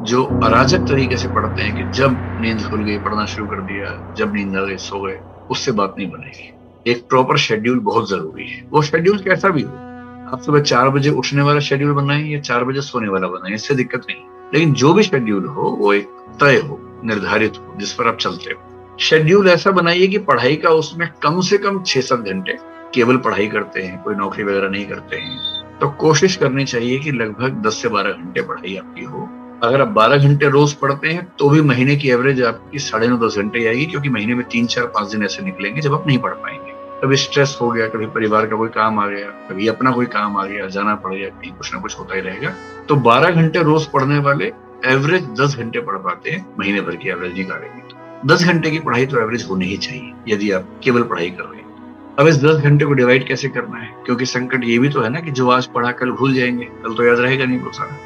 जो अराजक तरीके से पढ़ते हैं कि जब नींद खुल गई पढ़ना शुरू कर दिया, जब नींद आ गई सो गए, उससे बात नहीं बनेगी। एक प्रॉपर शेड्यूल बहुत जरूरी है। वो शेड्यूल कैसा भी हो, आप सुबह 4 बजे उठने वाला शेड्यूल बनाएं या 4 बजे सोने वाला बनाएं, इससे दिक्कत नहीं। लेकिन जो भी शेड्यूल हो वो एक तय हो, निर्धारित हो, जिस पर आप चलते हो। शेड्यूल ऐसा बनाइए कि पढ़ाई का उसमें कम से कम 6-7 घंटे केवल पढ़ाई करते हैं, कोई नौकरी वगैरह नहीं करते हैं, तो कोशिश करनी चाहिए कि लगभग 10 से 12 घंटे पढ़ाई आपकी हो। अगर आप 12 घंटे रोज पढ़ते हैं तो भी महीने की एवरेज आपकी 9.5-10 घंटे आएगी, क्योंकि महीने में 3-4-5 दिन ऐसे निकलेंगे जब आप नहीं पढ़ पाएंगे। कभी स्ट्रेस हो गया, कभी परिवार का कोई काम आ गया, कभी अपना कोई काम आ गया, जाना पड़ गया, कहीं कुछ ना कुछ होता ही रहेगा। तो 12 घंटे रोज पढ़ने वाले एवरेज 10 घंटे पढ़ पाते हैं, महीने भर की एवरेज निकालेंगे तो 10 घंटे की पढ़ाई तो एवरेज होनी ही चाहिए यदि आप केवल पढ़ाई कर रहे हैं। अब इस 10 घंटे को डिवाइड कैसे करना है, क्योंकि संकट ये भी तो है ना कि जो आज पढ़ा कल भूल जाएंगे, कल तो याद रहेगा नहीं वो सारा।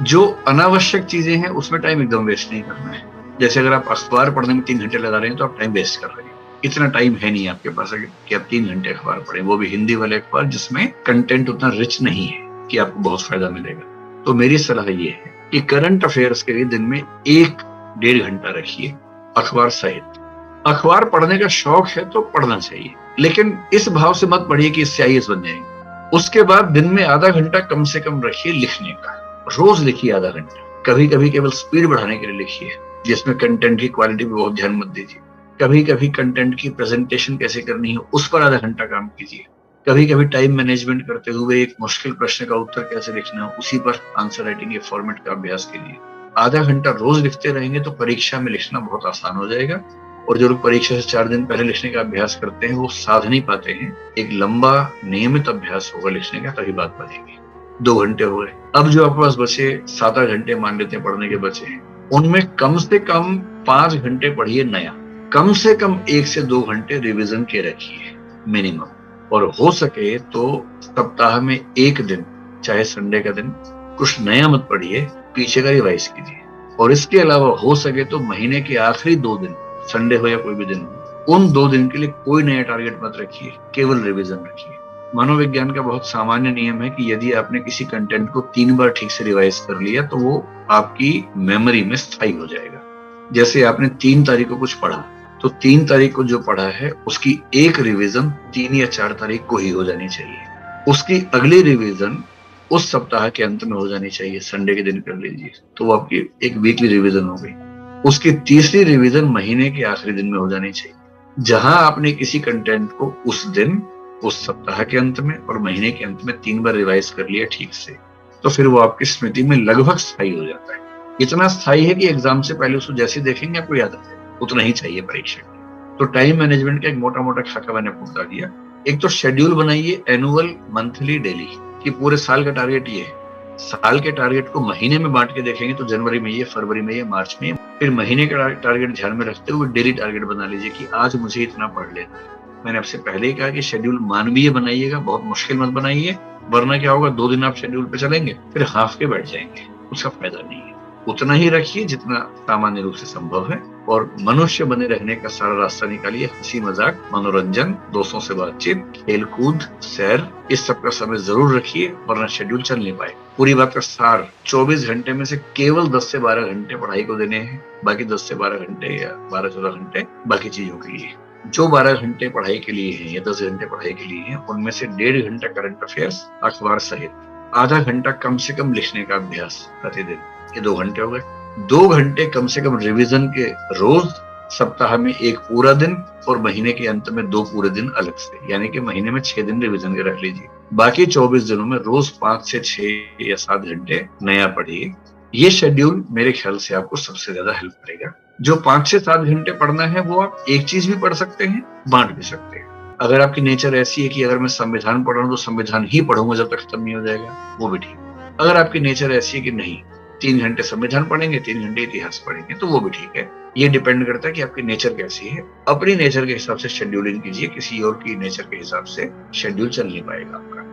जो अनावश्यक चीजें हैं उसमें टाइम एकदम वेस्ट नहीं करना है। जैसे अगर आप अखबार पढ़ने में 3 घंटे लगा रहे हैं तो आप टाइम वेस्ट कर रहे हैं। इतना टाइम है नहीं आपके पास कि आप 3 घंटे अखबार पढ़ें, वो भी हिंदी वाले अखबार जिसमें कंटेंट उतना रिच नहीं है कि आपको बहुत फायदा मिलेगा। तो मेरी सलाह ये है कि करंट अफेयर्स के लिए दिन में 1-1.5 घंटा रखिए अखबार सहित। अखबार पढ़ने का शौक है तो पढ़ना चाहिए, लेकिन इस भाव से मत पढ़िए कि इससे आईएएस बन जाएंगे। उसके बाद दिन में आधा घंटा कम से कम रखिए लिखने का। रोज लिखिए आधा घंटा, कभी कभी केवल स्पीड बढ़ाने के लिए लिखिए, जिसमें कंटेंट की क्वालिटी पे बहुत ध्यान मत दीजिए। कभी कभी कंटेंट की प्रेजेंटेशन कैसे करनी है उस पर आधा घंटा काम कीजिए। कभी कभी टाइम मैनेजमेंट करते हुए एक मुश्किल प्रश्न का उत्तर कैसे लिखना है उसी पर आंसर राइटिंग के फॉर्मेट का अभ्यास कीजिए। आधा घंटा रोज लिखते रहेंगे तो परीक्षा में लिखना बहुत आसान हो जाएगा। और जो लोग परीक्षा से 4 दिन पहले लिखने का अभ्यास करते हैं वो साध नहीं पाते हैं। एक लंबा नियमित अभ्यास होगा लिखने का, तभी बात बनेगी। 2 घंटे हो गए। अब जो आपके पास बचे 7-8 घंटे मान लेते हैं पढ़ने के बचे हैं, उनमें कम से कम 5 घंटे पढ़िए नया। कम से कम 1 से 2 घंटे रिवीजन के रखिए मिनिमम। और हो सके तो सप्ताह में 1 दिन, चाहे संडे का दिन, कुछ नया मत पढ़िए, पीछे का रिवाइज कीजिए। और इसके अलावा हो सके तो महीने के आखिरी 2 दिन, संडे हो या कोई भी दिन हो, उन 2 दिन के लिए कोई नया टारगेट मत रखिए, केवल रिवीजन रखिए। मनोविज्ञान का बहुत सामान्य नियम है कि यदि आपने किसी कंटेंट को 3 बार ठीक से रिवाइज कर लिया तो वो आपकी मेमोरी में स्थायी हो जाएगा। जैसे आपने 3 तारीख को कुछ पढ़ा तो 3 तारीख को जो पढ़ा है उसकी एक रिवीजन 3 या 4 तारीख को ही हो जानी चाहिए। उसकी अगली रिवीजन उस सप्ताह के अंत में हो जानी चाहिए, संडे के दिन कर लीजिए तो वो आपकी एक वीकली रिवीजन हो गई। उसकी तीसरी रिवीजन महीने के आखिरी दिन में हो जानी चाहिए। जहां आपने किसी कंटेंट को उस दिन, उस सप्ताह के अंत में और महीने के अंत में 3 बार रिवाइज कर लिया ठीक से, तो फिर वो आपकी स्मृति में लगभग स्थायी हो जाता है। इतना स्थायी है कि एग्जाम से पहले उसको जैसे देखेंगे आपको याद आ जाए, उतना ही चाहिए परीक्षा के। तो टाइम मैनेजमेंट का एक मोटा मोटा खाका मैंने आपको बता दिया। एक तो शेड्यूल बनाइए एनुअल, मंथली, डेली, कि पूरे साल का टारगेट ये है। साल के टारगेट को महीने में बांट के देखेंगे तो जनवरी में ये, फरवरी में ये, मार्च में। फिर महीने का टारगेट ध्यान में रखते हुए डेली टारगेट बना लीजिए कि आज मुझे इतना पढ़ लेना है। मैंने आपसे पहले ही कहा कि शेड्यूल मानवीय बनाइएगा, बहुत मुश्किल मत बनाइए, वरना क्या होगा 2 दिन आप शेड्यूल पे चलेंगे फिर हाफ के बैठ जाएंगे, उसका फायदा नहीं है। उतना ही रखिए जितना सामान्य रूप से संभव है, और मनुष्य बने रहने का सारा रास्ता निकालिए। हंसी मजाक, मनोरंजन, दोस्तों से बातचीत, खेल कूद, सैर, इस सब का समय जरूर रखिए, वरना शेड्यूल चल नहीं पाए। पूरी बात का सार 24 घंटे में से केवल 10 से 12 घंटे पढ़ाई को देने हैं, बाकी 10 से 12 घंटे या 12-14 घंटे बाकी चीजों के लिए। जो 12 घंटे पढ़ाई के लिए हैं या 10 घंटे पढ़ाई के लिए हैं, उनमें से 1.5 घंटा करंट अफेयर्स अखबार सहित, आधा घंटा कम से कम लिखने का अभ्यास प्रतिदिन, ये 2 घंटे हो गए। 2 घंटे कम से कम रिवीजन के रोज, सप्ताह में 1 पूरा दिन और महीने के अंत में 2 पूरे दिन अलग से, यानी कि महीने में 6 दिन रिवीजन के रख लीजिए। बाकी 24 दिनों में रोज 5 से 6 या 7 घंटे नया पढ़िए। ये शेड्यूल मेरे ख्याल से आपको सबसे ज्यादा हेल्प करेगा। जो 5 से 7 घंटे पढ़ना है वो आप एक चीज भी पढ़ सकते हैं, बांट भी सकते हैं। अगर आपकी नेचर ऐसी है कि अगर मैं संविधान पढ़ रहा हूं तो संविधान ही पढ़ूंगा जब तक खत्म नहीं हो जाएगा, वो भी ठीक। अगर आपकी नेचर ऐसी है कि नहीं, 3 घंटे संविधान पढ़ेंगे, 3 घंटे इतिहास पढ़ेंगे, तो वो भी ठीक है। ये डिपेंड करता है कि आपकी नेचर कैसी है। अपनी नेचर के हिसाब से शेड्यूलिंग कीजिए, किसी और की नेचर के हिसाब से शेड्यूल चल नहीं पाएगा आपका।